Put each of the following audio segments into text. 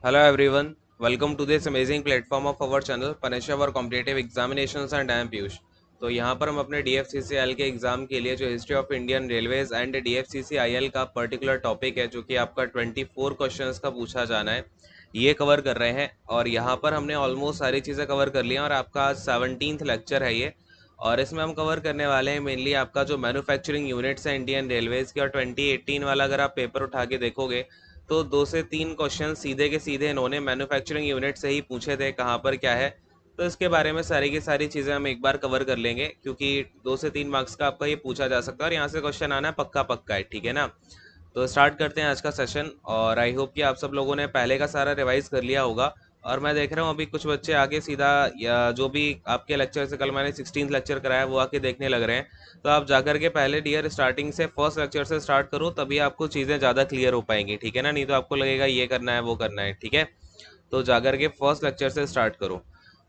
Hello everyone, welcome to this amazing platform of our channel Panisha for Competitive Examinations and I am Piyush. तो यहाँ पर हम अपने DFCCIL के एग्ज़ाम के लिए जो history of Indian railways and DFCCIL का पर्टिकुलर टॉपिक है जो कि आपका 24 क्वेश्चंस का पूछा जाना है, ये कवर कर रहे हैं। और यहाँ पर हमने ऑलमोस्ट सारी चीज़ें कवर कर ली हैं और आपका आज 17th लेक्चर है ये। और इसमें हम कवर करने वाले हैं मेनली आपका जो मैन्युफैक्चरिंग यूनिट्स है इंडियन रेलवेज़ की। और 2018 वाला अगर आप पेपर उठा के देखोगे तो 2 से 3 क्वेश्चन सीधे के सीधे इन्होंने मैन्युफैक्चरिंग यूनिट से ही पूछे थे, कहाँ पर क्या है। तो इसके बारे में सारी की सारी चीज़ें हम एक बार कवर कर लेंगे, क्योंकि 2 से 3 मार्क्स का आपका ये पूछा जा सकता है और यहाँ से क्वेश्चन आना पक्का पक्का है, ठीक है ना। तो स्टार्ट करते हैं आज का सेशन। और आई होप कि आप सब लोगों ने पहले का सारा रिवाइज कर लिया होगा। और मैं देख रहा हूँ अभी कुछ बच्चे आगे सीधा या जो भी आपके लेक्चर से कल मैंने 16th लेक्चर कराया वो आके देखने लग रहे हैं। तो आप जाकर के पहले डियर स्टार्टिंग से फर्स्ट लेक्चर से स्टार्ट करो, तभी आपको चीज़ें ज़्यादा क्लियर हो पाएंगी, ठीक है ना। नहीं तो आपको लगेगा ये करना है वो करना है, ठीक है। तो जाकर के फर्स्ट लेक्चर से स्टार्ट करो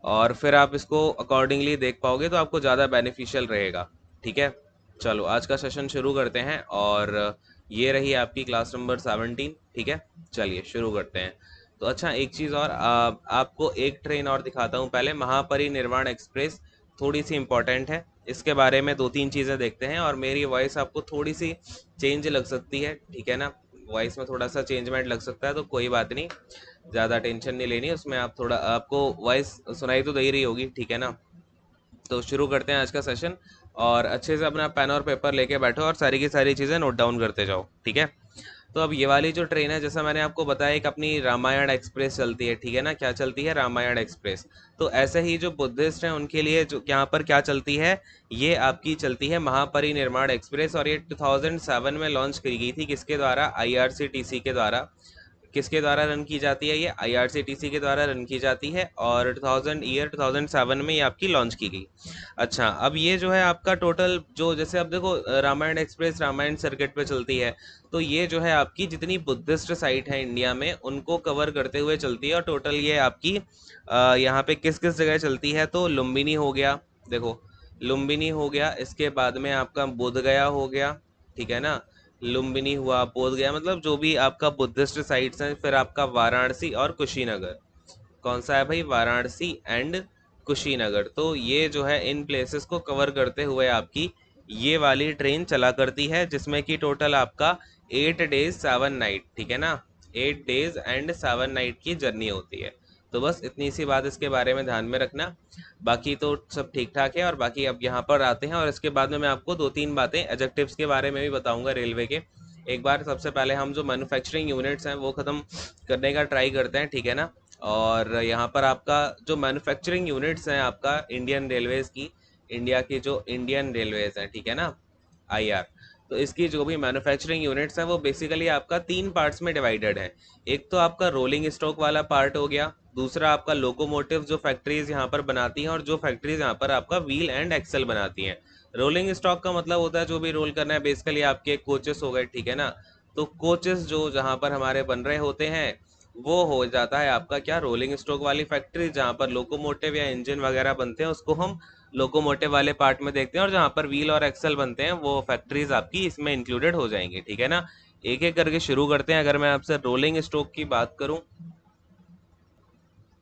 और फिर आप इसको अकॉर्डिंगली देख पाओगे तो आपको ज़्यादा बेनिफिशियल रहेगा, ठीक है। चलो आज का सेशन शुरू करते हैं। और ये रही आपकी क्लास नंबर 17, ठीक है। चलिए शुरू करते हैं। तो अच्छा, एक चीज़ और आपको एक ट्रेन और दिखाता हूँ पहले, महापरिनिर्वाण एक्सप्रेस। थोड़ी सी इम्पोर्टेंट है, इसके बारे में 2-3 चीज़ें देखते हैं। और मेरी वॉइस आपको थोड़ी सी चेंज लग सकती है, ठीक है ना। वॉइस में थोड़ा सा चेंजमेंट लग सकता है, तो कोई बात नहीं, ज़्यादा टेंशन नहीं लेनी उसमें। आप थोड़ा, आपको वॉइस सुनाई तो दे ही रही होगी, ठीक है ना। तो शुरू करते हैं आज का सेशन। और अच्छे से अपना पेन और पेपर लेके बैठो और सारी की सारी चीज़ें नोट डाउन करते जाओ, ठीक है। तो अब ये वाली जो ट्रेन है, जैसा मैंने आपको बताया, एक अपनी रामायण एक्सप्रेस चलती है, ठीक है ना। क्या चलती है? रामायण एक्सप्रेस। तो ऐसे ही जो बुद्धिस्ट हैं उनके लिए जो यहाँ पर क्या चलती है, ये आपकी चलती है महापरिनिर्वाण एक्सप्रेस। और ये 2007 में लॉन्च की गई थी, किसके द्वारा? IRCTC के द्वारा। किसके द्वारा रन की जाती है? ये IRCTC के द्वारा रन की जाती है। और 2007 में ये आपकी लॉन्च की गई। अच्छा, अब ये जो है आपका टोटल जो, जैसे अब देखो रामायण एक्सप्रेस रामायण सर्किट पे चलती है, तो ये जो है आपकी जितनी बुद्धिस्ट साइट है इंडिया में उनको कवर करते हुए चलती है। और टोटल ये आपकी यहाँ पे किस किस जगह चलती है, तो लुम्बिनी हो गया, देखो लुम्बिनी हो गया, इसके बाद में आपका बोध गया हो गया, ठीक है ना। लुम्बिनी हुआ, बोध गया, मतलब जो भी आपका बुद्धिस्ट साइट्स हैं। फिर आपका वाराणसी और कुशीनगर। कौन सा है भाई? वाराणसी एंड कुशीनगर। तो ये जो है इन प्लेसेस को कवर करते हुए आपकी ये वाली ट्रेन चला करती है, जिसमें कि टोटल आपका 8 days 7 night, ठीक है ना। 8 days and 7 night की जर्नी होती है। तो बस इतनी सी बात इसके बारे में ध्यान में रखना, बाकी तो सब ठीक ठाक है। और बाकी अब यहाँ पर आते हैं और इसके बाद में मैं आपको 2-3 बातें एडजेक्टिव्स के बारे में भी बताऊंगा रेलवे के। एक बार सबसे पहले हम जो मैन्युफैक्चरिंग यूनिट्स हैं वो ख़त्म करने का ट्राई करते हैं, ठीक है ना। और यहाँ पर आपका जो मैन्युफैक्चरिंग यूनिट्स हैं आपका इंडियन रेलवेज़ की, इंडिया की जो इंडियन रेलवेज़ हैं, ठीक है ना, IR। तो इसकी जो भी मैन्युफैक्चरिंग यूनिट्स हैं वो बेसिकली आपका 3 पार्ट्स में डिवाइडेड है। एक तो आपका रोलिंग स्टॉक वाला पार्ट हो गया, दूसरा आपका लोकोमोटिव जो फैक्ट्रीज यहाँ पर बनाती हैं, और जो फैक्ट्रीज यहाँ पर आपका व्हील एंड एक्सल बनाती हैं। रोलिंग स्टॉक का मतलब होता है जो भी रोल करना है, बेसिकली आपके कोचेस हो गए, ठीक है ना। तो कोचेस जो जहाँ पर हमारे बन रहे होते हैं वो हो जाता है आपका क्या? रोलिंग स्टॉक वाली फैक्ट्री। जहाँ पर लोकोमोटिव या इंजन वगैरह बनते हैं उसको हम लोकोमोटिव वाले पार्ट में देखते हैं। और जहाँ पर व्हील और एक्सल बनते हैं वो फैक्ट्रीज आपकी इसमें इंक्लूडेड हो जाएंगी, ठीक है ना। एक एक करके शुरू करते हैं। अगर मैं आपसे रोलिंग स्टॉक की बात करूं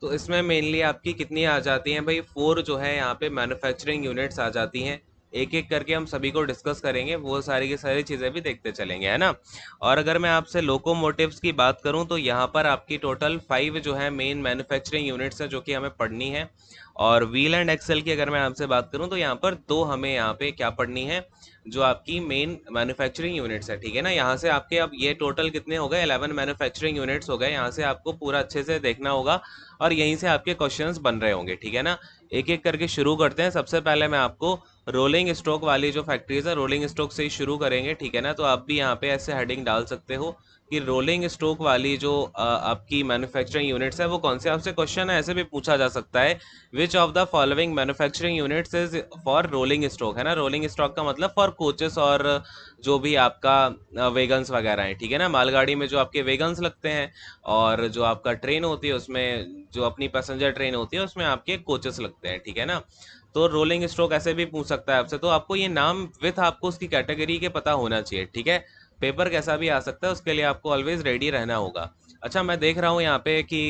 तो इसमें मेनली आपकी कितनी आ जाती हैं भाई? 4 जो है यहाँ पे मैन्युफैक्चरिंग यूनिट्स आ जाती हैं। एक एक करके हम सभी को डिस्कस करेंगे, वो सारी की सारी चीज़ें भी देखते चलेंगे, है ना। और अगर मैं आपसे लोकोमोटिव्स की बात करूं तो यहाँ पर आपकी टोटल 5 जो है मेन मैन्युफैक्चरिंग यूनिट्स हैं जो कि हमें पढ़नी है। और व्हील एंड एक्सेल की अगर मैं आपसे बात करूं तो यहाँ पर 2 हमें यहाँ पे क्या पढ़नी है, जो आपकी मेन मैन्युफैक्चरिंग यूनिट्स है, ठीक है ना। यहाँ से आपके अब ये टोटल कितने हो गए? 11 मैन्युफैक्चरिंग यूनिट्स हो गए। यहाँ से आपको पूरा अच्छे से देखना होगा और यहीं से आपके क्वेश्चंस बन रहे होंगे, ठीक है ना। एक एक करके शुरू करते हैं। सबसे पहले मैं आपको रोलिंग स्टॉक वाली जो फैक्ट्रीज है, रोलिंग स्टॉक से ही शुरू करेंगे, ठीक है ना। तो आप भी यहाँ पे ऐसे हेडिंग डाल सकते हो कि रोलिंग स्टॉक वाली जो आपकी मैन्युफैक्चरिंग यूनिट्स है वो कौन से। आपसे क्वेश्चन है ऐसे भी पूछा जा सकता है, which of the following manufacturing units is for rolling stock, है ना। रोलिंग स्टॉक का मतलब फॉर कोचेस और जो भी आपका वेगन्स वगैरह हैं, ठीक है ना। मालगाड़ी में जो आपके वेगन्स लगते हैं और जो आपका ट्रेन होती है उसमें, जो अपनी पैसेंजर ट्रेन होती है उसमें आपके कोचेस लगते हैं, ठीक है ना। तो रोलिंग स्टॉक ऐसे भी पूछ सकता है आपसे। तो आपको ये नाम विथ आपको उसकी कैटेगरी के पता होना चाहिए, ठीक है। पेपर कैसा भी आ सकता है, उसके लिए आपको ऑलवेज रेडी रहना होगा। अच्छा, मैं देख रहा हूँ यहाँ पे कि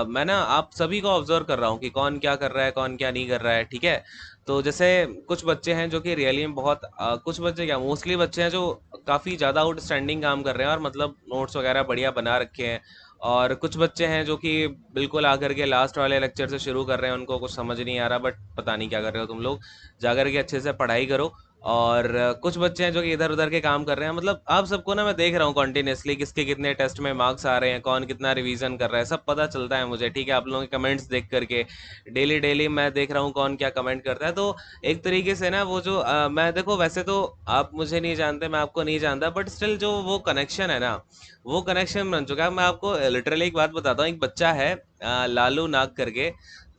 मैं ना आप सभी को ऑब्जर्व कर रहा हूँ कि कौन क्या कर रहा है, कौन क्या नहीं कर रहा है, ठीक है। तो जैसे कुछ बच्चे हैं जो कि रियली में बहुत कुछ बच्चे क्या, मोस्टली बच्चे हैं जो काफ़ी ज़्यादा आउटस्टैंडिंग काम कर रहे हैं और मतलब नोट्स वगैरह बढ़िया बना रखे हैं। और कुछ बच्चे हैं जो कि बिल्कुल आकर के लास्ट वाले लेक्चर से शुरू कर रहे हैं, उनको कुछ समझ नहीं आ रहा, बट पता नहीं क्या कर रहे हो तुम लोग। जाकर के अच्छे से पढ़ाई करो। और कुछ बच्चे हैं जो कि इधर उधर के काम कर रहे हैं, मतलब आप सबको ना मैं देख रहा हूँ कॉन्टिन्यूसली किसके कितने टेस्ट में मार्क्स आ रहे हैं, कौन कितना रिवीजन कर रहा है, सब पता चलता है मुझे, ठीक है। आप लोगों के कमेंट्स देख करके डेली डेली मैं देख रहा हूँ कौन क्या कमेंट करता है। तो एक तरीके से ना वो जो मैं देखो, वैसे तो आप मुझे नहीं जानते, मैं आपको नहीं जानता, बट स्टिल जो वो कनेक्शन है ना, वो कनेक्शन बन चुका है। मैं आपको लिटरली एक बात बताता हूँ। एक बच्चा है लालू नाग करके,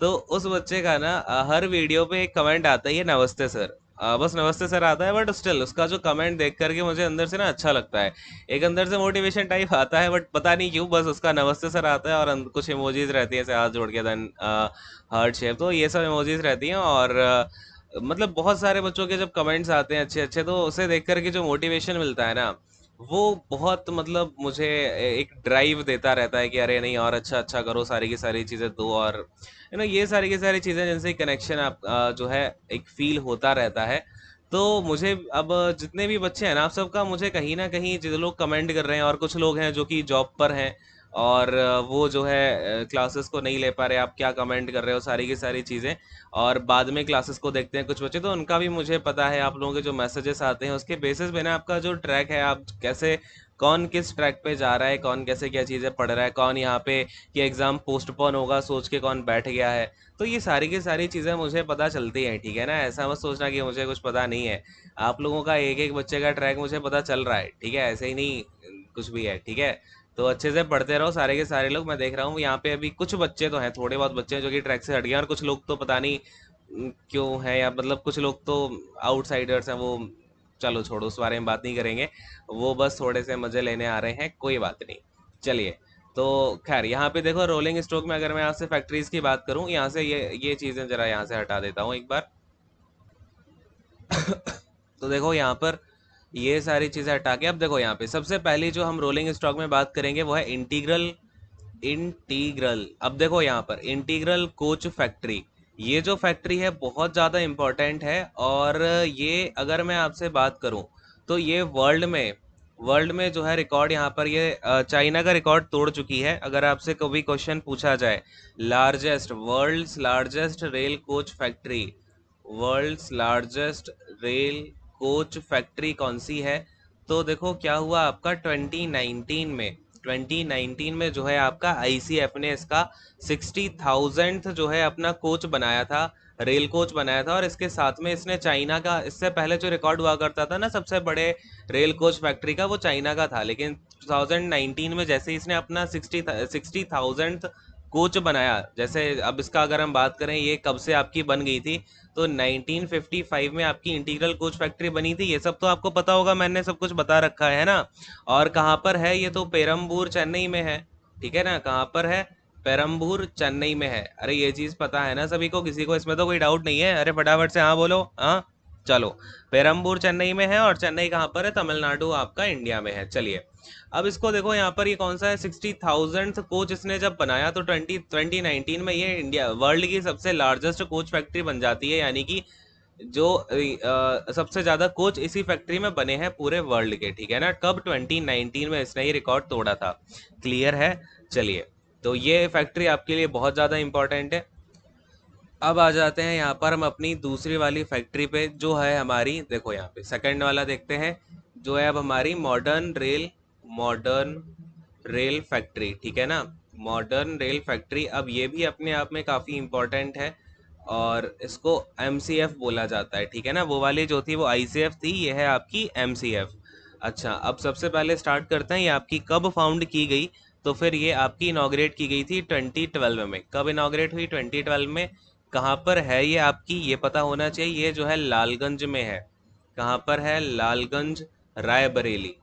तो उस बच्चे का ना हर वीडियो पे एक कमेंट आता ही है, नमस्ते सर। बस नमस्ते सर आता है, बट स्टिल उसका जो कमेंट देख करके मुझे अंदर से ना अच्छा लगता है। एक अंदर से मोटिवेशन टाइप आता है, बट पता नहीं क्यों बस उसका नमस्ते सर आता है। और कुछ इमोजीज रहती है, ऐसे हाथ जोड़ के, देन हार्ट शेप, तो ये सब इमोजीज रहती हैं। और मतलब बहुत सारे बच्चों के जब कमेंट्स आते हैं अच्छे अच्छे, तो उसे देख करके जो मोटिवेशन मिलता है ना, वो बहुत मतलब मुझे एक ड्राइव देता रहता है कि अरे नहीं, और अच्छा अच्छा करो, सारी की सारी चीज़ें दो। और ये सारी की सारी चीज़ें जिनसे कनेक्शन आप जो है एक फील होता रहता है। तो मुझे अब जितने भी बच्चे हैं ना, आप सबका मुझे कहीं ना कहीं, जो लोग कमेंट कर रहे हैं, और कुछ लोग हैं जो कि जॉब पर हैं और वो जो है क्लासेस को नहीं ले पा रहे, आप क्या कमेंट कर रहे हो, सारी की सारी चीज़ें। और बाद में क्लासेस को देखते हैं कुछ बच्चे, तो उनका भी मुझे पता है। आप लोगों के जो मैसेजेस आते हैं उसके बेसिस पे ना आपका जो ट्रैक है, आप कैसे, कौन किस ट्रैक पे जा रहा है, कौन कैसे क्या चीज़ें पढ़ रहा है, कौन यहाँ पे कि एग्ज़ाम पोस्टपोन होगा सोच के कौन बैठ गया है। तो ये सारी की सारी चीज़ें मुझे पता चलती हैं, ठीक है ना। ऐसा मत सोचना कि मुझे कुछ पता नहीं है। आप लोगों का एक एक बच्चे का ट्रैक मुझे पता चल रहा है, ठीक है, ऐसे ही नहीं कुछ भी है, ठीक है। तो अच्छे से पढ़ते रहो सारे के सारे लोग। मैं देख रहा हूँ यहाँ पे अभी कुछ बच्चे तो हैं, थोड़े बहुत बच्चे हैं जो कि ट्रैक से हट गए हैं, और कुछ लोग तो पता नहीं क्यों है, या मतलब कुछ लोग तो आउटसाइडर्स हैं, वो चलो छोड़ो, उस बारे में बात नहीं करेंगे। वो बस थोड़े से मजे लेने आ रहे हैं, कोई बात नहीं। चलिए। तो खैर यहाँ पे देखो, रोलिंग स्टॉक में अगर मैं यहाँ से फैक्ट्रीज की बात करूँ, यहाँ से ये चीज़ें जरा यहाँ से हटा देता हूँ एक बार। तो देखो यहाँ पर ये सारी चीज़ें हटा के, अब देखो यहाँ पे सबसे पहली जो हम रोलिंग स्टॉक में बात करेंगे वो है इंटीग्रल। इंटीग्रल, अब देखो यहाँ पर इंटीग्रल कोच फैक्ट्री, ये जो फैक्ट्री है बहुत ज़्यादा इम्पोर्टेंट है। और ये अगर मैं आपसे बात करूँ, तो ये वर्ल्ड में जो है रिकॉर्ड, यहाँ पर ये चाइना का रिकॉर्ड तोड़ चुकी है। अगर आपसे कभी क्वेश्चन पूछा जाए, largest, world's largest rail coach factory, world's largest rail coach factory कौन सी है, तो देखो क्या हुआ आपका 2019 में। 2019 में जो है आपका आईसीएफ ने इसका 60,000th जो है अपना कोच बनाया था, रेल कोच बनाया था। और इसके साथ में इसने चाइना का, इससे पहले जो रिकॉर्ड हुआ करता था ना सबसे बड़े रेल कोच फैक्ट्री का, वो चाइना का था। लेकिन 2019 में जैसे ही इसने अपना 60,000th कोच बनाया, जैसे अब इसका अगर हम बात करें ये कब से आपकी बन गई थी, तो 1955 में आपकी इंटीग्रल कोच फैक्ट्री बनी थी। ये सब तो आपको पता होगा, मैंने सब कुछ बता रखा है ना। और कहाँ पर है ये, तो पेरम्बूर चेन्नई में है, ठीक है ना। कहाँ पर है, पेरम्बूर चेन्नई में है। अरे ये चीज़ पता है ना सभी को, किसी को इसमें तो कोई डाउट नहीं है। अरे फटाफट से हाँ बोलो, हाँ। चलो, पेरम्बूर चेन्नई में है, और चेन्नई कहाँ पर है, तमिलनाडु आपका इंडिया में है। चलिए, अब इसको देखो यहाँ पर, ये कौन सा है, 60,000th कोच इसने जब बनाया, तो 2019 में ये इंडिया वर्ल्ड की सबसे लार्जेस्ट कोच फैक्ट्री बन जाती है। यानी कि जो सबसे ज्यादा कोच इसी फैक्ट्री में बने हैं पूरे वर्ल्ड के, ठीक है ना। कब, 2019 में इसने ये रिकॉर्ड तोड़ा था। क्लियर है। चलिए, तो ये फैक्ट्री आपके लिए बहुत ज़्यादा इंपॉर्टेंट है। अब आ जाते हैं यहाँ पर हम अपनी दूसरी वाली फैक्ट्री पे, जो है हमारी, देखो यहाँ पे सेकंड वाला देखते हैं, जो है अब हमारी मॉडर्न रेल फैक्ट्री, ठीक है ना। मॉडर्न रेल फैक्ट्री, अब ये भी अपने आप में काफ़ी इम्पोर्टेंट है, और इसको एमसीएफ बोला जाता है, ठीक है ना। वो वाली जो थी वो आईसीएफ थी, ये है आपकी एमसीएफ। अच्छा, अब सबसे पहले स्टार्ट करते हैं, ये आपकी कब फाउंड की गई। तो फिर ये आपकी इनॉग्रेट की गई थी 2012 में। कब इनॉग्रेट हुई, 2012 में। कहाँ पर है ये आपकी, ये पता होना चाहिए। ये जो है लालगंज में है। कहाँ पर है, लालगंज, रायबरेली।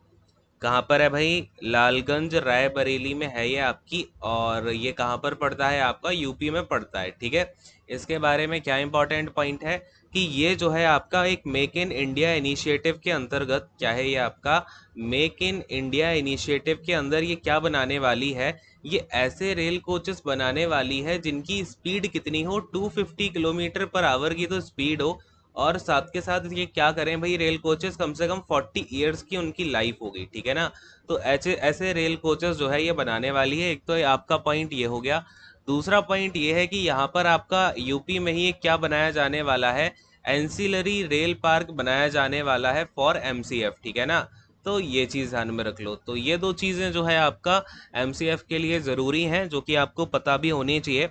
कहाँ पर है भाई, लालगंज रायबरेली में है ये आपकी। और ये कहाँ पर पड़ता है, आपका यूपी में पड़ता है, ठीक है। इसके बारे में क्या इंपॉर्टेंट पॉइंट है, कि ये जो है आपका एक मेक इन इंडिया इनिशिएटिव के अंतर्गत, क्या है ये आपका मेक इन इंडिया इनिशिएटिव के अंदर ये क्या बनाने वाली है, ये ऐसे रेल कोचेस बनाने वाली है जिनकी स्पीड कितनी हो, 250 किलोमीटर पर आवर की तो स्पीड हो, और साथ के साथ ये क्या करें भाई, रेल कोचेस कम से कम 40 ईयर्स की उनकी लाइफ हो गई, ठीक है ना। तो ऐसे ऐसे रेल कोचेस जो है ये बनाने वाली है। एक तो आपका पॉइंट ये हो गया। दूसरा पॉइंट ये है कि यहाँ पर आपका यूपी में ही एक क्या बनाया जाने वाला है, एंसिलरी रेल पार्क बनाया जाने वाला है फॉर एमसीएफ, ठीक है ना। तो ये चीज़ ध्यान में रख लो। तो ये दो चीज़ें जो है आपका एमसीएफ के लिए ज़रूरी हैं, जो कि आपको पता भी होनी चाहिए।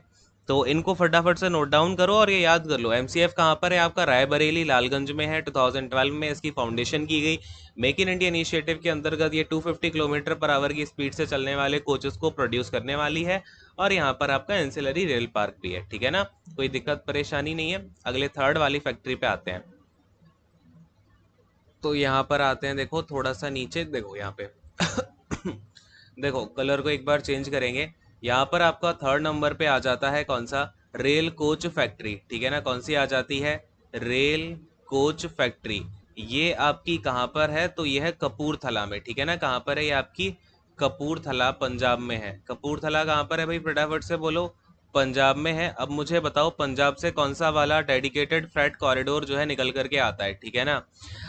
तो इनको फटाफट से नोट डाउन करो और ये याद कर लो। एमसीएफ कहाँ पर है आपका, रायबरेली लालगंज में है। 2012 में इसकी फाउंडेशन की गई। मेक इन इंडिया इनिशिएटिव के अंतर्गत ये 250 किलोमीटर पर आवर की स्पीड से चलने वाले कोचेस को प्रोड्यूस करने वाली है, और यहाँ पर आपका एंसिलरी रेल पार्क भी है, ठीक है ना। कोई दिक्कत परेशानी नहीं है। अगले थर्ड वाली फैक्ट्री पे आते हैं। तो यहाँ पर आते हैं, देखो थोड़ा सा नीचे देखो यहाँ पे देखो कलर को एक बार चेंज करेंगे। यहाँ पर आपका थर्ड नंबर पे आ जाता है कौन सा, रेल कोच फैक्ट्री, ठीक है ना। कौन सी आ जाती है, रेल कोच फैक्ट्री। ये आपकी कहाँ पर है, तो ये है कपूरथला में, ठीक है ना। कहाँ पर है ये आपकी, कपूरथला पंजाब में है। कपूरथला कहाँ पर है भाई, फटाफट से बोलो, पंजाब में है। अब मुझे बताओ पंजाब से कौन सा वाला डेडिकेटेड फ्रेट कॉरिडोर जो है निकल करके आता है, ठीक है ना।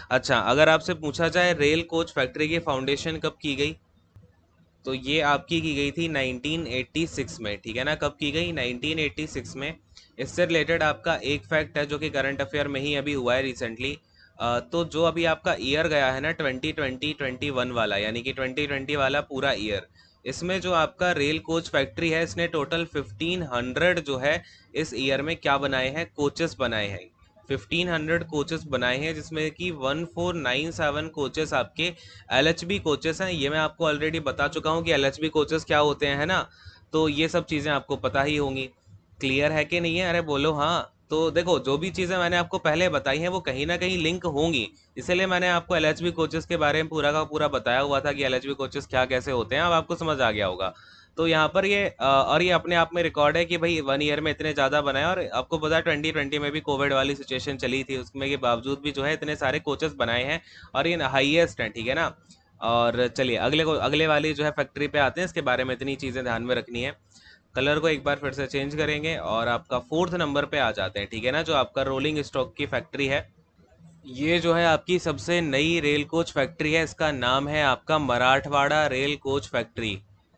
अच्छा, अगर आपसे पूछा जाए रेल कोच फैक्ट्री की फाउंडेशन कब की गई, तो ये आपकी की गई थी 1986 में, ठीक है ना। कब की गई, 1986 में। इससे रिलेटेड आपका एक फैक्ट है जो कि करंट अफेयर में ही अभी हुआ है रिसेंटली। तो जो अभी आपका ईयर गया है ना 2020-21 वाला, यानी कि 2020 वाला पूरा ईयर, इसमें जो आपका रेल कोच फैक्ट्री है इसने टोटल 1500 जो है इस ईयर में क्या बनाए हैं, कोचेस बनाए हैं। 1500 कोचेस बनाए हैं, जिसमें कि 1497 कोचेस आपके एलएचबी कोचेस हैं। ये मैं आपको ऑलरेडी बता चुका हूँ कि एलएचबी कोचेस क्या होते हैं, है ना। तो ये सब चीज़ें आपको पता ही होंगी। क्लियर है कि नहीं है, अरे बोलो हाँ। तो देखो जो भी चीज़ें मैंने आपको पहले बताई हैं वो कहीं ना कहीं लिंक होंगी, इसलिए मैंने आपको एलएचबी कोचेस के बारे में पूरा का पूरा बताया हुआ था कि एलएचबी कोचेस क्या कैसे होते हैं। अब आपको समझ आ गया होगा। तो यहाँ पर ये और ये अपने आप में रिकॉर्ड है कि भाई 1 ईयर में इतने ज़्यादा बनाए, और आपको पता है 2020 में भी कोविड वाली सिचुएशन चली थी, उसमें के बावजूद भी जो है इतने सारे कोचेस बनाए हैं, और ये हाईएस्ट हैं, ठीक है ना। और चलिए अगले वाली जो है फैक्ट्री पे आते हैं, इसके बारे में इतनी चीज़ें ध्यान में रखनी है। कलर को एक बार फिर से चेंज करेंगे और आपका फोर्थ नंबर पे आ जाते हैं, ठीक है ना, जो आपका रोलिंग स्टॉक की फैक्ट्री है। ये जो है आपकी सबसे नई रेल कोच फैक्ट्री है। इसका नाम है आपका मराठवाड़ा रेल कोच फैक्ट्री।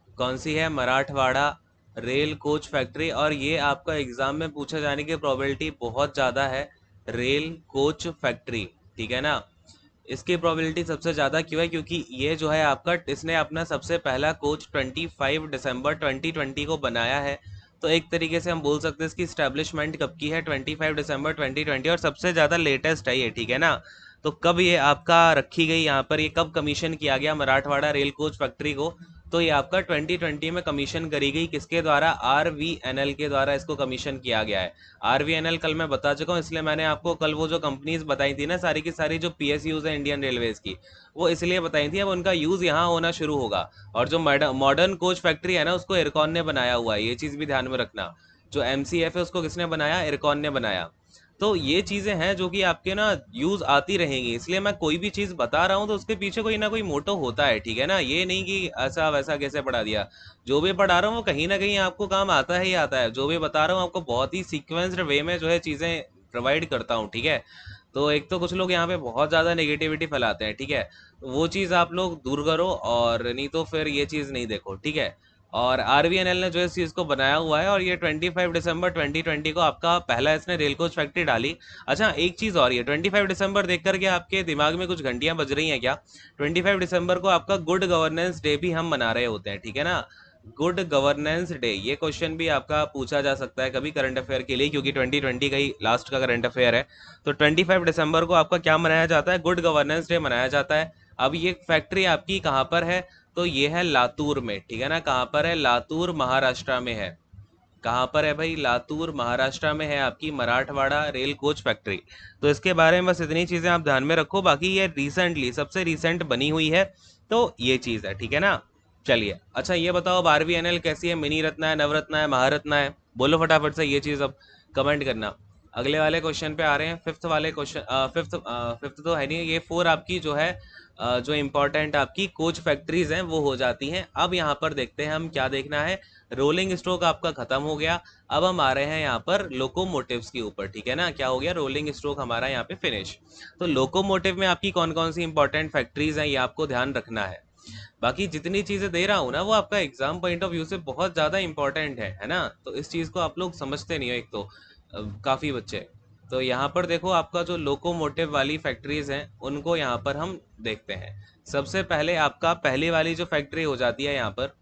कौन सी है, मराठवाड़ा रेल कोच फैक्ट्री। और ये आपका एग्जाम में पूछे जाने की प्रोबेबिलिटी बहुत ज़्यादा है, रेल कोच फैक्ट्री, ठीक है ना। इसकी प्रोबेबिलिटी सबसे ज़्यादा क्यों है, क्योंकि ये जो है आपका, इसने अपना सबसे पहला कोच 25 दिसंबर 2020 को बनाया है। तो एक तरीके से हम बोल सकते हैं इसकी स्टैब्लिशमेंट कब की है, 25 दिसंबर 2020, और सबसे ज़्यादा लेटेस्ट है ये, ठीक है ना। तो कब ये आपका रखी गई यहाँ पर, ये कब कमीशन किया गया मराठवाड़ा रेल कोच फैक्ट्री को, तो ये आपका 2020 में कमीशन करी गई। किसके द्वारा, आरवीएनएल के द्वारा इसको कमीशन किया गया है। आरवीएनएल कल मैं बता चुका हूँ, इसलिए मैंने आपको कल वो जो कंपनीज बताई थी ना सारी की सारी, जो पीएसयूज है इंडियन रेलवेज की, वो इसलिए बताई थी। अब उनका यूज़ यहाँ होना शुरू होगा। और जो मॉडर्न कोच फैक्ट्री है ना उसको इरकॉन ने बनाया हुआ है, ये चीज़ भी ध्यान में रखना। जो एमसीएफ है उसको किसने बनाया, इरकॉन ने बनाया। तो ये चीज़ें हैं जो कि आपके ना यूज़ आती रहेंगी, इसलिए मैं कोई भी चीज़ बता रहा हूँ तो उसके पीछे कोई ना कोई मोटो होता है, ठीक है ना। ये नहीं कि ऐसा वैसा कैसे पढ़ा दिया। जो भी पढ़ा रहा हूँ वो कहीं ना कहीं आपको काम आता ही आता है। जो भी बता रहा हूँ आपको बहुत ही सीक्वेंस्ड वे में जो है चीज़ें प्रोवाइड करता हूँ, ठीक है। तो एक तो कुछ लोग यहाँ पे बहुत ज़्यादा नेगेटिविटी फैलाते हैं, ठीक है। वो चीज़ आप लोग दूर करो, और नहीं तो फिर ये चीज़ नहीं देखो, ठीक है। और आरवीएनएल ने जो इस चीज़ को बनाया हुआ है, और ये 25 दिसंबर 2020 को आपका पहला इसने रेल कोच फैक्ट्री डाली। अच्छा एक चीज़ और, ये 25 दिसंबर देख करके आपके दिमाग में कुछ घंटियां बज रही हैं क्या, 25 दिसंबर को आपका गुड गवर्नेंस डे भी हम मना रहे होते हैं, ठीक है ना। गुड गवर्नेंस डे, ये क्वेश्चन भी आपका पूछा जा सकता है कभी करंट अफेयर के लिए, क्योंकि 2020 का ही लास्ट का करंट अफेयर है। तो 25 दिसंबर को आपका क्या मनाया जाता है, गुड गवर्नेंस डे मनाया जाता है। अब ये फैक्ट्री आपकी कहाँ पर है, तो ये है लातूर में, ठीक है ना। कहाँ पर है, लातूर महाराष्ट्र में है। कहाँ पर है भाई, लातूर महाराष्ट्र में है आपकी मराठवाड़ा रेल कोच फैक्ट्री। तो इसके बारे में बस इतनी चीज़ें आप ध्यान में रखो, बाकी ये रिसेंटली सबसे रिसेंट बनी हुई है, तो ये चीज़ है, ठीक है ना। चलिए अच्छा ये बताओ अब आरवीएनएल कैसी है, मिनी रत्ना है, नवरत्ना है, महारत्ना है, बोलो फटाफट से ये चीज़ अब कमेंट करना। अगले वाले क्वेश्चन पे आ रहे हैं। फिफ्थ वाले क्वेश्चन, फिफ्थ फिफ्थ तो है नहीं, ये फोर आपकी जो है जो इम्पोर्टेंट आपकी कोच फैक्ट्रीज हैं वो हो जाती हैं। अब यहाँ पर देखते हैं हम क्या देखना है। रोलिंग स्ट्रोक आपका खत्म हो गया, अब हम आ रहे हैं यहाँ पर लोकोमोटिव्स के ऊपर, ठीक है ना। क्या हो गया, रोलिंग स्ट्रोक हमारा यहाँ पे फिनिश। तो लोकोमोटिव में आपकी कौन कौन सी इंपॉर्टेंट फैक्ट्रीज हैं ये आपको ध्यान रखना है। बाकी जितनी चीजें दे रहा हूँ ना वो आपका एग्जाम पॉइंट ऑफ व्यू से बहुत ज्यादा इंपॉर्टेंट है ना। तो इस चीज को आप लोग समझते नहीं हो एक तो, काफी बच्चे। तो यहाँ पर देखो आपका जो लोकोमोटिव वाली फैक्ट्रीज हैं उनको यहाँ पर हम देखते हैं। सबसे पहले आपका पहली वाली जो फैक्ट्री हो जाती है यहाँ पर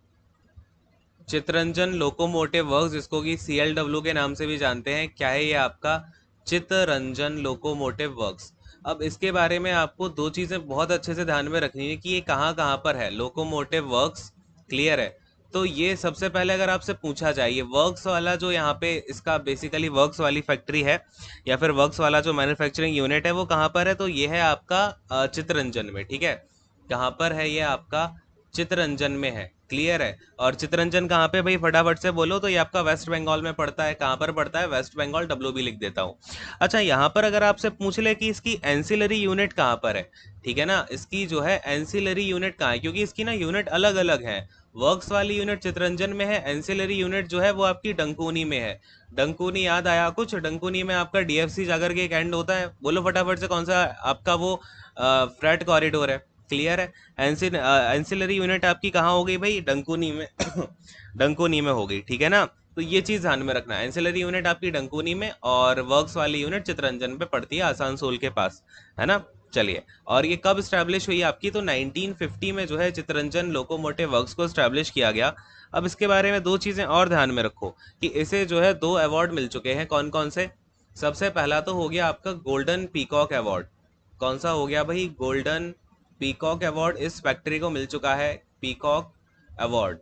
चितरंजन लोकोमोटिव वर्क्स, जिसको कि CLW के नाम से भी जानते हैं। क्या है ये आपका चितरंजन लोकोमोटिव वर्क्स। अब इसके बारे में आपको दो चीजें बहुत अच्छे से ध्यान में रखनी है कि ये कहाँ कहाँ पर है लोकोमोटिव वर्क्स। क्लियर है। तो ये सबसे पहले अगर आपसे पूछा जाए ये वर्क्स वाला जो यहाँ पे इसका बेसिकली वर्क्स वाली फैक्ट्री है या फिर वर्क्स वाला जो मैन्युफैक्चरिंग यूनिट है वो कहाँ पर है, तो ये है आपका चितरंजन में, ठीक है। कहाँ पर है ये आपका चितरंजन में है। क्लियर है। और चितरंजन कहाँ पे भाई, फटाफट से बोलो। तो ये आपका वेस्ट बंगाल में पड़ता है। कहाँ पर पड़ता है, वेस्ट बंगाल। WB लिख देता हूँ। अच्छा, यहाँ पर अगर आपसे पूछ ले कि इसकी एंसिलरी यूनिट कहाँ पर है, ठीक है ना, इसकी जो है एंसिलरी यूनिट कहाँ है, क्योंकि इसकी ना यूनिट अलग अलग है। वर्क्स वाली यूनिट चितरंजन में है, एंसिलरी यूनिट जो है वो आपकी डंकुनी में है। डंकुनी याद आया कुछ, डंकुनी में आपका DFC जाकर के एक एंड होता है। बोलो फटाफट से कौन सा आपका वो फ्रेट कॉरिडोर है। क्लियर है। एंसिलरी यूनिट आपकी कहाँ हो गई भाई, डंकुनी में डंकुनी में हो गई, ठीक है ना। तो ये चीज ध्यान में रखना, एंसिलरी यूनिट आपकी डंकुनी में और वर्क्स वाली यूनिट चितरंजन पे पड़ती है, आसानसोल के पास, है ना। चलिए, और ये कब स्टैब्लिश हुई आपकी, तो 1950 में जो है चितरंजन लोकोमोटिव वर्क्स को स्टैब्लिश किया गया। अब इसके बारे में दो चीजें और ध्यान में रखो कि इसे जो है 2 अवार्ड मिल चुके हैं। कौन कौन से, सबसे पहला तो हो गया आपका गोल्डन पीकॉक अवार्ड। कौन सा हो गया भाई, गोल्डन पीकॉक अवार्ड इस फैक्ट्री को मिल चुका है, पीकॉक अवार्ड।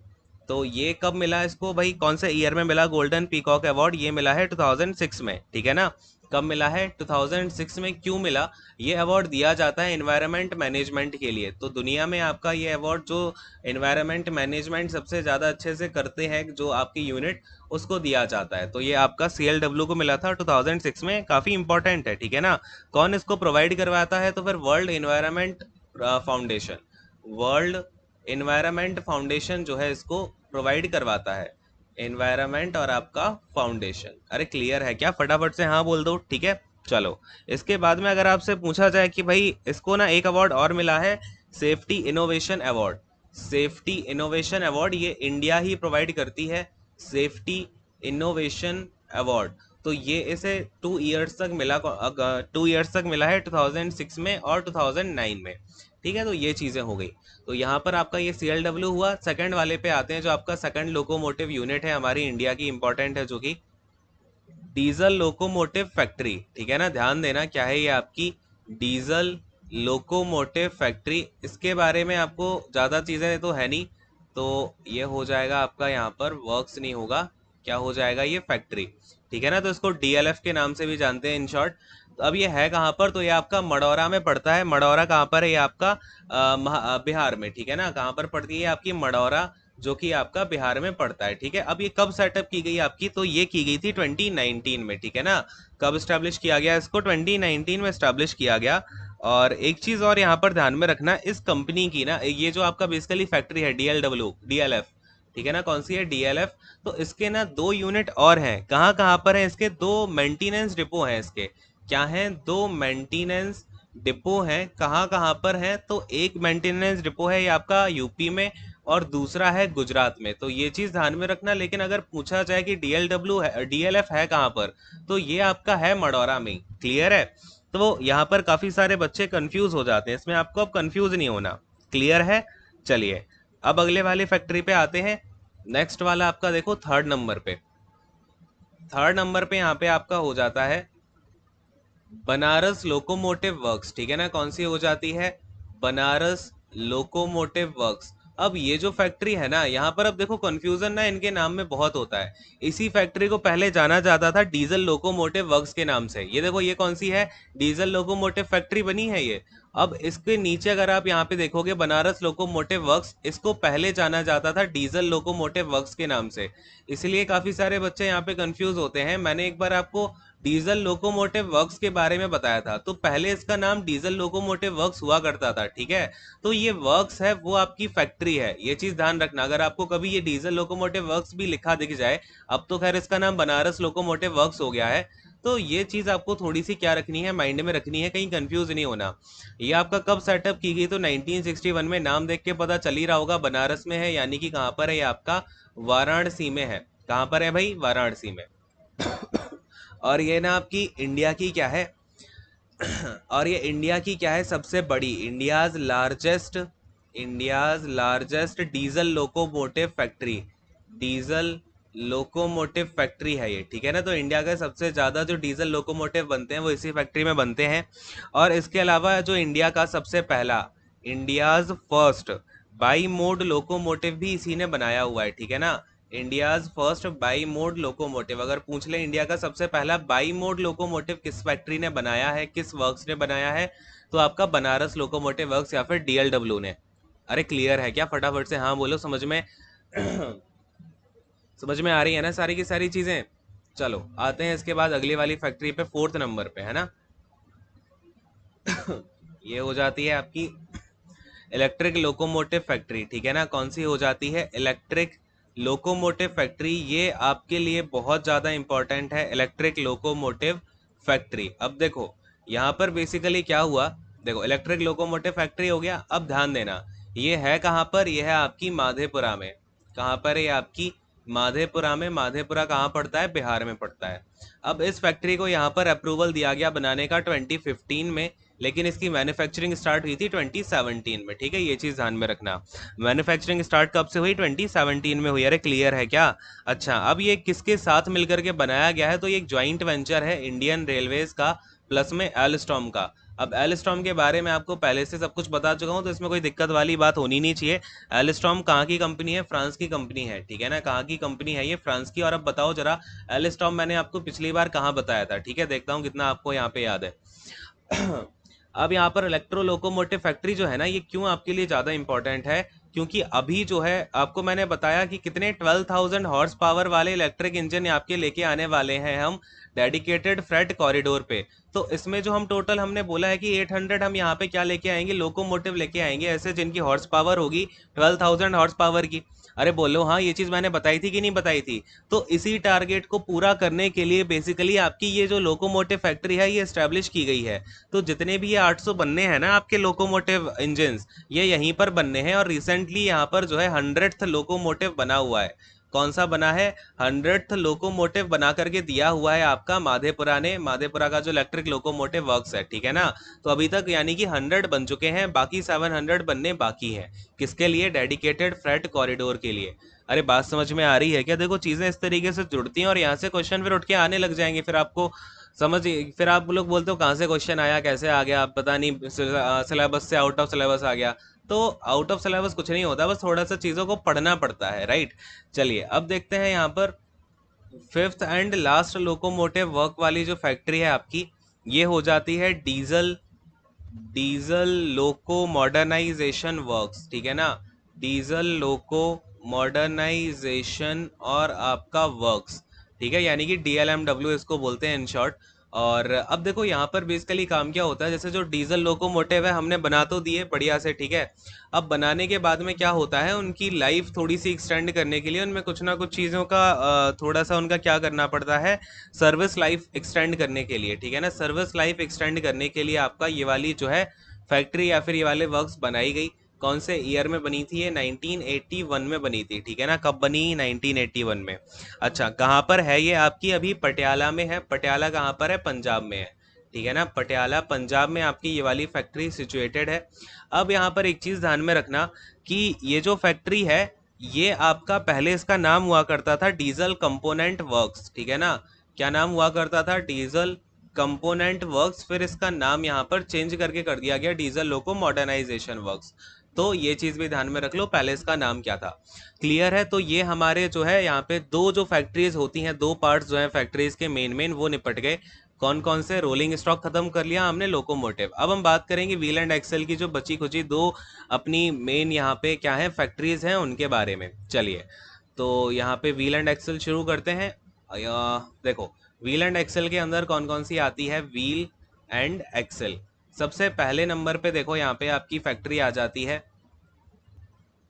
तो ये कब मिला इसको भाई, कौन से ईयर में मिला गोल्डन पीकॉक अवार्ड, ये मिला है 2006 में, ठीक है ना। कब मिला है, 2006 में। क्यों मिला, ये अवार्ड दिया जाता है एनवायरनमेंट मैनेजमेंट के लिए। तो दुनिया में आपका ये अवार्ड जो एनवायरनमेंट मैनेजमेंट सबसे ज़्यादा अच्छे से करते हैं जो आपकी यूनिट, उसको दिया जाता है। तो ये आपका CLW को मिला था 2006 में, काफ़ी इंपॉर्टेंट है, ठीक है ना। कौन इसको प्रोवाइड करवाता है, तो फिर world environment foundation, world environment foundation जो है इसको प्रोवाइड करवाता है। एनवायरनमेंट और आपका फाउंडेशन। अरे क्लियर है क्या, फटाफट से हाँ बोल दो, ठीक है। चलो, इसके बाद में अगर आपसे पूछा जाए कि भाई इसको ना एक अवार्ड और मिला है, safety innovation award. Safety innovation award ये इंडिया ही प्रोवाइड करती है, सेफ्टी इनोवेशन अवार्ड। तो ये इसे 2 इयर्स तक मिला, 2 इयर्स तक मिला है, 2006 में और 2009 में, ठीक है। तो ये चीज़ें हो गई। तो यहाँ पर आपका ये CLW हुआ। सेकंड वाले पे आते हैं, जो आपका सेकंड लोकोमोटिव यूनिट है हमारी इंडिया की, इंपॉर्टेंट है, जो कि डीजल लोकोमोटिव फैक्ट्री, ठीक है ना। ध्यान देना क्या है ये आपकी डीजल लोकोमोटिव फैक्ट्री। इसके बारे में आपको ज़्यादा चीज़ें तो है नहीं, तो ये हो जाएगा आपका यहाँ पर वर्क्स नहीं होगा, क्या हो जाएगा ये फैक्ट्री, ठीक है ना। तो इसको DLF के नाम से भी जानते हैं इन शॉर्ट। तो अब ये है कहाँ पर, तो ये आपका मडौरा में पड़ता है। मडौरा कहाँ पर है, ये आपका बिहार में, ठीक है ना। कहाँ पर पड़ती है आपकी मडौरा, जो कि आपका बिहार में पड़ता है, ठीक है। अब ये कब सेटअप की गई आपकी, तो ये की गई थी 2019 में, ठीक है ना। कब स्टैब्लिश किया गया इसको, 2019 में स्टैब्लिश किया गया। और एक चीज और यहाँ पर ध्यान में रखना, इस कंपनी की ना, ये जो आपका बेसिकली फैक्ट्री है DLF, ठीक है ना, कौन सी है, DLF। तो इसके ना 2 यूनिट और हैं, कहाँ कहाँ पर हैं इसके, 2 मेंटेनेंस डिपो हैं इसके। क्या हैं, 2 मेंटेनेंस डिपो हैं, कहाँ कहाँ पर हैं, तो एक मेंटेनेंस डिपो है ये आपका यूपी में और दूसरा है गुजरात में। तो ये चीज ध्यान में रखना। लेकिन अगर पूछा जाए कि DLF है कहाँ पर, तो ये आपका है मडौरा में। क्लियर है। तो यहाँ पर काफी सारे बच्चे कंफ्यूज हो जाते हैं, इसमें आपको अब कंफ्यूज नहीं होना। क्लियर है। चलिए, अब अगले वाले फैक्ट्री पे आते हैं। नेक्स्ट वाला आपका देखो थर्ड नंबर पे, थर्ड नंबर पे यहाँ पे आपका हो जाता है बनारस लोकोमोटिव वर्क्स, ठीक है ना। कौन सी हो जाती है, बनारस लोकोमोटिव वर्क्स। अब ये जो फैक्ट्री है ना, यहाँ पर अब देखो कंफ्यूजन ना इनके नाम में बहुत होता है। इसी फैक्ट्री को पहले जाना जाता था डीजल लोकोमोटिव वर्क्स के नाम से। ये देखो ये कौन सी है, डीजल लोकोमोटिव फैक्ट्री बनी है ये। अब इसके नीचे अगर आप यहाँ पे देखोगे बनारस लोकोमोटिव वर्क्स, इसको पहले जाना जाता था डीजल लोकोमोटिव वर्क्स के नाम से, इसलिए काफी सारे बच्चे यहाँ पे कंफ्यूज होते हैं। मैंने एक बार आपको डीजल लोकोमोटिव वर्क्स के बारे में बताया था, तो पहले इसका नाम डीजल लोकोमोटिव वर्क्स हुआ करता था, ठीक है। तो ये वर्क्स है वो आपकी फैक्ट्री है, ये चीज ध्यान रखना। अगर आपको कभी ये डीजल लोकोमोटिव वर्क्स भी लिखा दिख जाए, अब तो खैर इसका नाम बनारस लोकोमोटिव वर्क्स हो गया है, तो ये चीज आपको थोड़ी सी क्या रखनी है, माइंड में रखनी है, कहीं कंफ्यूज नहीं होना। ये आपका कब सेटअप की गई, तो 1961 में। नाम देख के पता चल ही रहा होगा बनारस में है, यानी कि कहाँ पर है, ये आपका वाराणसी में है। कहाँ पर है भाई, वाराणसी में। और ये ना आपकी इंडिया की क्या है और ये इंडिया की क्या है, सबसे बड़ी, India's largest diesel locomotive factory, diesel locomotive factory है ये, ठीक है ना। तो इंडिया का सबसे ज़्यादा जो डीजल लोकोमोटिव बनते हैं वो इसी फैक्ट्री में बनते हैं। और इसके अलावा जो इंडिया का सबसे पहला, India's first by mode locomotive भी इसी ने बनाया हुआ है, ठीक है ना। India's first by mode locomotive, अगर पूछ ले इंडिया का सबसे पहला बाई मोड लोकोमोटिव किस फैक्ट्री ने बनाया है, किस वर्क्स ने बनाया है, तो आपका बनारस लोकोमोटिव वर्क्स या फिर डीएलडब्ल्यू ने। अरे क्लियर है क्या, फटाफट से हाँ बोलो, समझ में समझ में आ रही है ना सारी की सारी चीजें। चलो आते हैं इसके बाद अगली वाली फैक्ट्री पे, 4th नंबर पे, है ना। ये हो जाती है आपकी इलेक्ट्रिक लोकोमोटिव फैक्ट्री, ठीक है ना। कौन सी हो जाती है, इलेक्ट्रिक लोकोमोटिव फैक्ट्री। ये आपके लिए बहुत ज़्यादा इंपॉर्टेंट है, इलेक्ट्रिक लोकोमोटिव फैक्ट्री। अब देखो यहाँ पर बेसिकली क्या हुआ, देखो इलेक्ट्रिक लोकोमोटिव फैक्ट्री हो गया। अब ध्यान देना, ये है कहाँ पर, ये है आपकी माधेपुरा में। कहाँ पर है ये आपकी, माधेपुरा में। माधेपुरा कहाँ पड़ता है, बिहार में पड़ता है। अब इस फैक्ट्री को यहाँ पर अप्रूवल दिया गया बनाने का 2015 में, लेकिन इसकी मैन्युफैक्चरिंग स्टार्ट हुई थी 2017 में, ठीक है। ये चीज़ ध्यान में रखना, मैन्युफैक्चरिंग स्टार्ट कब से हुई, 2017 में हुई। अरे क्लियर है क्या। अच्छा, अब ये किसके साथ मिलकर के बनाया गया है, तो ये एक ज्वाइंट वेंचर है इंडियन रेलवेज का प्लस में एलस्टॉम का। अब एलस्टॉम के बारे में आपको पहले से सब कुछ बता चुका हूँ, तो इसमें कोई दिक्कत वाली बात होनी नहीं चाहिए। एलस्टॉम कहाँ की कंपनी है, फ्रांस की कंपनी है, ठीक है ना। कहाँ की कंपनी है ये, फ्रांस की। और अब बताओ जरा, एलस्टॉम मैंने आपको पिछली बार कहाँ बताया था, ठीक है। देखता हूँ कितना आपको यहाँ पे याद है। अब यहाँ पर इलेक्ट्रो लोकोमोटिव फैक्ट्री जो है ना, ये क्यों आपके लिए ज़्यादा इंपॉर्टेंट है, क्योंकि अभी जो है आपको मैंने बताया कि कितने 12,000 हॉर्स पावर वाले इलेक्ट्रिक इंजन आपके लेके आने वाले हैं हम डेडिकेटेड फ्रेट कॉरिडोर पे। तो इसमें जो हम टोटल हमने बोला है कि 800 हम यहाँ पे क्या लेके आएंगे, लोकोमोटिव लेके आएंगे, ऐसे जिनकी हॉर्स पावर होगी 12,000 हॉर्स पावर की। अरे बोलो हाँ, ये चीज़ मैंने बताई थी कि नहीं बताई थी। तो इसी टारगेट को पूरा करने के लिए बेसिकली आपकी ये जो लोकोमोटिव फैक्ट्री है ये एस्टेब्लिश की गई है। तो जितने भी ये 800 बनने हैं ना आपके लोकोमोटिव इंजन्स, ये यहीं पर बनने हैं। और रिसेंटली यहाँ पर जो है 100th लोकोमोटिव बना हुआ है। कौन सा बना है, 100th लोकोमोटिव बना करके दिया हुआ है आपका माधेपुरा ने, माधेपुरा का जो इलेक्ट्रिक लोकोमोटिव वर्क्स है, ठीक है ना। तो अभी तक यानी कि 100 बन चुके हैं, बाकी 700 बनने बाकी हैं। किसके लिए, डेडिकेटेड फ्रेट कॉरिडोर के लिए। अरे बात समझ में आ रही है क्या। देखो चीजें इस तरीके से जुड़ती हैं और यहाँ से क्वेश्चन फिर उठ के आने लग जाएंगे, फिर आपको समझ, फिर आप लोग बोलते हो कहाँ से क्वेश्चन आया, कैसे आ गया, पता नहीं, सिलेबस से आउट ऑफ सिलेबस आ गया। तो आउट ऑफ सिलेबस कुछ नहीं होता, बस थोड़ा सा चीज़ों को पढ़ना पड़ता है, राइट। चलिए अब देखते हैं यहाँ पर 5th and last locomotive work वाली जो फैक्ट्री है आपकी, ये हो जाती है डीजल लोको मॉडर्नाइजेशन वर्क्स, ठीक है ना। डीजल लोको मॉडर्नाइजेशन और आपका वर्क्स, ठीक है, यानी कि डीएलएमडब्ल्यू इसको बोलते हैं इन शॉर्ट। और अब देखो यहाँ पर बेसिकली काम क्या होता है, जैसे जो डीजल लोकोमोटिव है हमने बना तो दिए बढ़िया से, ठीक है। अब बनाने के बाद में क्या होता है, उनकी लाइफ थोड़ी सी एक्सटेंड करने के लिए उनमें कुछ ना कुछ चीज़ों का थोड़ा सा उनका क्या करना पड़ता है, सर्विस लाइफ एक्सटेंड करने के लिए, ठीक है ना। सर्विस लाइफ एक्सटेंड करने के लिए आपका ये वाली जो है फैक्ट्री या फिर ये वाले वर्क्स बनाई गई। कौन से ईयर में बनी थी ये, 1981 में बनी थी, ठीक है ना। कब बनी, 1981 में। अच्छा कहाँ पर है ये आपकी, अभी पटियाला में है। पटियाला कहाँ पर है, पंजाब में है, ठीक है ना। पटियाला पंजाब में आपकी ये वाली फैक्ट्री सिचुएटेड है। अब यहाँ पर एक चीज़ ध्यान में रखना कि ये जो फैक्ट्री है, ये आपका पहले इसका नाम हुआ करता था डीजल कंपोनेंट वर्क्स, ठीक है ना। क्या नाम हुआ करता था, डीजल कंपोनेंट वर्क्स। फिर इसका नाम यहाँ पर चेंज करके कर दिया गया डीजल लोको मॉडर्नाइजेशन वर्क्स। तो ये चीज़ भी ध्यान में रख लो, पहले इसका नाम क्या था। क्लियर है। तो ये हमारे जो है यहाँ पे दो जो फैक्ट्रीज होती हैं, दो पार्ट्स जो हैं फैक्ट्रीज के मेन वो निपट गए। कौन कौन से? रोलिंग स्टॉक खत्म कर लिया हमने, लोकोमोटिव। अब हम बात करेंगे व्हील एंड एक्सेल की जो बची खुची दो अपनी मेन यहाँ पे क्या है फैक्ट्रीज हैं उनके बारे में। चलिए, तो यहाँ पे व्हील एंड एक्सेल शुरू करते हैं। देखो, व्हील एंड एक्सेल के अंदर कौन कौन सी आती है? व्हील एंड एक्सेल सबसे पहले नंबर पे देखो, यहाँ पे आपकी फैक्ट्री आ जाती है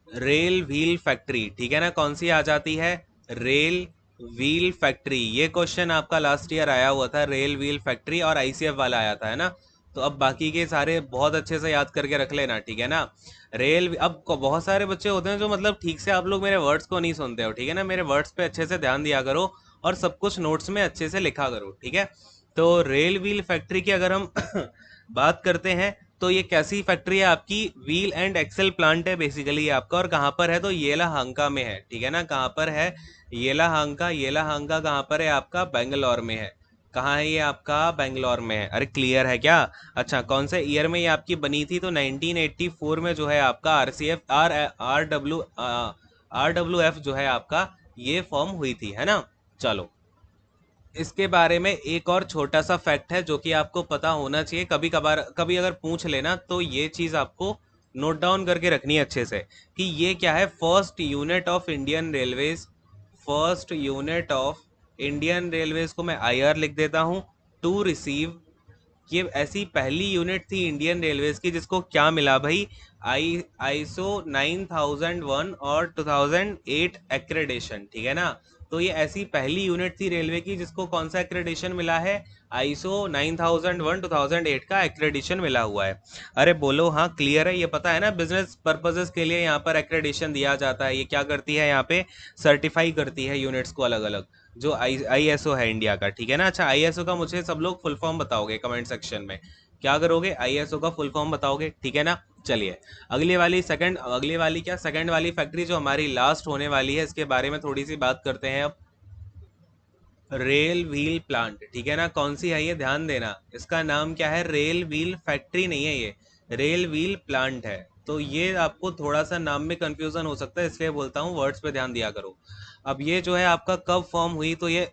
रेल व्हील फैक्ट्री, ठीक है ना। कौन सी आ जाती है? Rail wheel factory. ये क्वेश्चन आपका लास्ट ईयर आया हुआ था, रेल व्हील फैक्ट्री, और आईसीएफ वाला आया था, है ना। तो अब बाकी के सारे बहुत अच्छे से याद करके रख लेना, ठीक है ना। अब बहुत सारे बच्चे होते हैं जो मतलब ठीक से आप लोग मेरे वर्ड्स को नहीं सुनते हो, ठीक है ना। मेरे वर्ड्स पे अच्छे से ध्यान दिया करो और सब कुछ नोट्स में अच्छे से लिखा करो, ठीक है। तो रेल व्हील फैक्ट्री की अगर हम बात करते हैं तो ये कैसी फैक्ट्री है आपकी? व्हील एंड एक्सेल प्लांट है बेसिकली ये आपका। और कहाँ पर है? तो येलाहांका में है, ठीक है ना। कहाँ पर है? येलाहांका। येलाहांका कहाँ पर है आपका? बेंगलोर में है। कहाँ है ये आपका? बेंगलोर में है। अरे क्लियर है क्या? अच्छा, कौन से ईयर में ये आपकी बनी थी? तो 1984 में जो है आपका आर डब्ल्यू एफ जो है आपका ये फॉर्म हुई थी, है ना। चलो, इसके बारे में एक और छोटा सा फैक्ट है जो कि आपको पता होना चाहिए। कभी कभार कभी अगर पूछ लेना तो ये चीज़ आपको नोट डाउन करके रखनी है अच्छे से कि ये क्या है। First unit of Indian railways, first unit of Indian railways को मैं आईआर लिख देता हूँ, टू रिसीव। ये ऐसी पहली यूनिट थी इंडियन रेलवेज की जिसको क्या मिला भाई? आईएसओ 9001 और 2008 एक्रेडिशन, ठीक है ना। तो ये ऐसी पहली यूनिट थी रेलवे की जिसको कौन सा एक्रेडिशन मिला है? आईएसओ 9001 2008 का एक्रेडिशन मिला हुआ है। अरे बोलो हाँ, क्लियर है? ये पता है ना, बिजनेस पर्पजेस के लिए यहाँ पर एक्रेडिशन दिया जाता है। ये क्या करती है? यहाँ पे सर्टिफाई करती है यूनिट्स को अलग अलग, जो आईएसओ है इंडिया का, ठीक है ना। अच्छा, आईएसओ का मुझे सब लोग फुल फॉर्म बताओगे कमेंट सेक्शन में। क्या करोगे? आईएसओ का फुल फॉर्म बताओगे, ठीक है ना। चलिए, अगली वाली क्या, सेकंड वाली फैक्ट्री जो हमारी लास्ट होने वाली है, इसके बारे में थोड़ी सी बात करते हैं अब। रेल व्हील प्लांट, ठीक है ना। कौन सी है ये? ध्यान देना, इसका नाम क्या है? रेल व्हील फैक्ट्री नहीं है, ये रेल व्हील प्लांट है। तो ये आपको थोड़ा सा नाम में कंफ्यूजन हो सकता है, इसलिए बोलता हूँ वर्ड्स पे ध्यान दिया करो। अब ये जो है आपका कब फॉर्म हुई? तो ये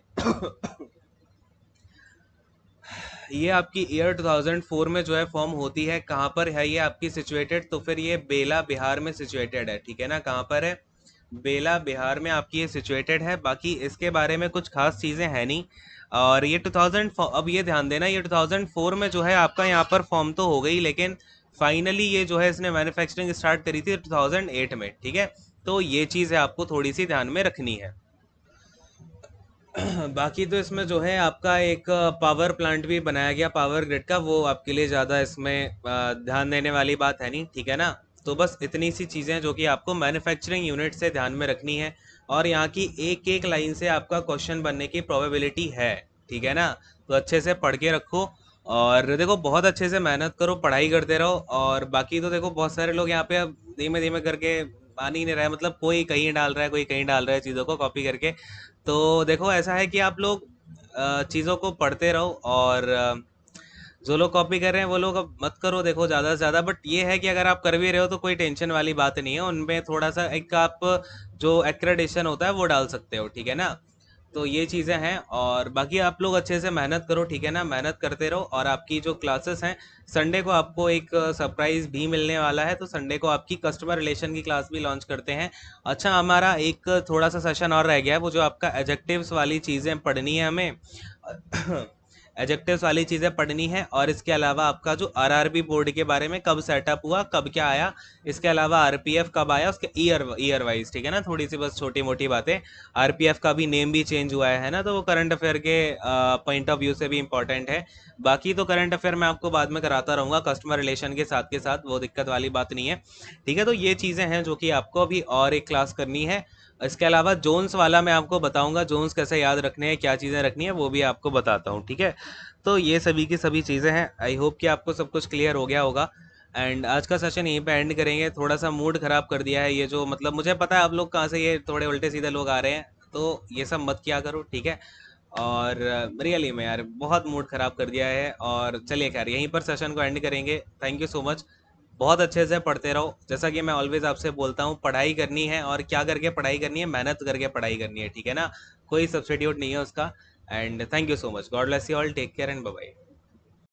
ये आपकी ईयर 2004 में जो है फॉर्म होती है। कहाँ पर है ये आपकी सिचुएटेड? तो फिर ये बेला बिहार में सिचुएटेड है, ठीक है ना। कहाँ पर है? बेला बिहार में आपकी ये सिचुएटेड है। बाकी इसके बारे में कुछ खास चीज़ें हैं नहीं। और ये 2000, अब ये ध्यान देना, ये 2004 में जो है आपका यहाँ पर फॉर्म तो हो गई, लेकिन फाइनली ये जो है इसने मैन्युफैक्चरिंग स्टार्ट करी थी 2008 में, ठीक है। तो ये चीज़ है आपको थोड़ी सी ध्यान में रखनी है। बाकी तो इसमें जो है आपका एक पावर प्लांट भी बनाया गया पावर ग्रिड का, वो आपके लिए ज़्यादा इसमें ध्यान देने वाली बात है नहीं, ठीक है ना। तो बस इतनी सी चीज़ें जो कि आपको मैन्युफैक्चरिंग यूनिट से ध्यान में रखनी है, और यहाँ की एक एक लाइन से आपका क्वेश्चन बनने की प्रोबेबिलिटी है, ठीक है ना। तो अच्छे से पढ़ के रखो, और देखो बहुत अच्छे से मेहनत करो, पढ़ाई करते रहो। और बाकी तो देखो बहुत सारे लोग यहाँ पे अब धीमे धीमे करके मान ही नहीं रहा है, मतलब कोई कहीं डाल रहा है, कोई कहीं डाल रहा है चीज़ों को कॉपी करके। तो देखो ऐसा है कि आप लोग चीज़ों को पढ़ते रहो, और जो लोग कॉपी कर रहे हैं वो लोग अब मत करो, देखो ज़्यादा से ज़्यादा। बट ये है कि अगर आप कर भी रहे हो तो कोई टेंशन वाली बात नहीं है, उनमें थोड़ा सा एक आप जो एक्रेडिशन होता है वो डाल सकते हो, ठीक है ना। तो ये चीज़ें हैं, और बाकी आप लोग अच्छे से मेहनत करो, ठीक है ना। मेहनत करते रहो, और आपकी जो क्लासेस हैं, संडे को आपको एक सरप्राइज भी मिलने वाला है। तो संडे को आपकी कस्टमर रिलेशन की क्लास भी लॉन्च करते हैं। अच्छा, हमारा एक थोड़ा सा सेशन और रह गया है, वो जो आपका एडजेक्टिव्स वाली चीज़ें पढ़नी है हमें। एडजेक्टिव्स वाली चीज़ें पढ़नी है, और इसके अलावा आपका जो आरआरबी बोर्ड के बारे में कब सेटअप हुआ, कब क्या आया, इसके अलावा आरपीएफ कब आया, उसके ईयर वाइज, ठीक है ना। थोड़ी सी बस छोटी मोटी बातें। आरपीएफ का भी नेम भी चेंज हुआ है ना, तो वो करंट अफेयर के पॉइंट ऑफ व्यू से भी इंपॉर्टेंट है। बाकी तो करंट अफेयर मैं आपको बाद में कराता रहूँगा कस्टमर रिलेशन के साथ, वो दिक्कत वाली बात नहीं है, ठीक है। तो ये चीज़ें हैं जो कि आपको अभी और एक क्लास करनी है। इसके अलावा जोन्स वाला मैं आपको बताऊंगा, जोन्स कैसे याद रखने हैं, क्या चीज़ें रखनी है, वो भी आपको बताता हूँ, ठीक है। तो ये सभी की सभी चीज़ें हैं। आई होप कि आपको सब कुछ क्लियर हो गया होगा। एंड आज का सेशन यहीं पे एंड करेंगे। थोड़ा सा मूड ख़राब कर दिया है ये जो, मतलब मुझे पता है आप लोग कहाँ से ये थोड़े उल्टे सीधे लोग आ रहे हैं, तो ये सब मत किया करो, ठीक है। और रियली में यार बहुत मूड ख़राब कर दिया है। और चलिए खैर यहीं पर सेशन को एंड करेंगे। Thank you so much. बहुत अच्छे से पढ़ते रहो, जैसा कि मैं ऑलवेज आपसे बोलता हूँ, पढ़ाई करनी है, और क्या करके पढ़ाई करनी है? मेहनत करके पढ़ाई करनी है, ठीक है ना। कोई सब्स्टिट्यूट नहीं है उसका। And thank you so much. God bless you all. Take care and bye bye.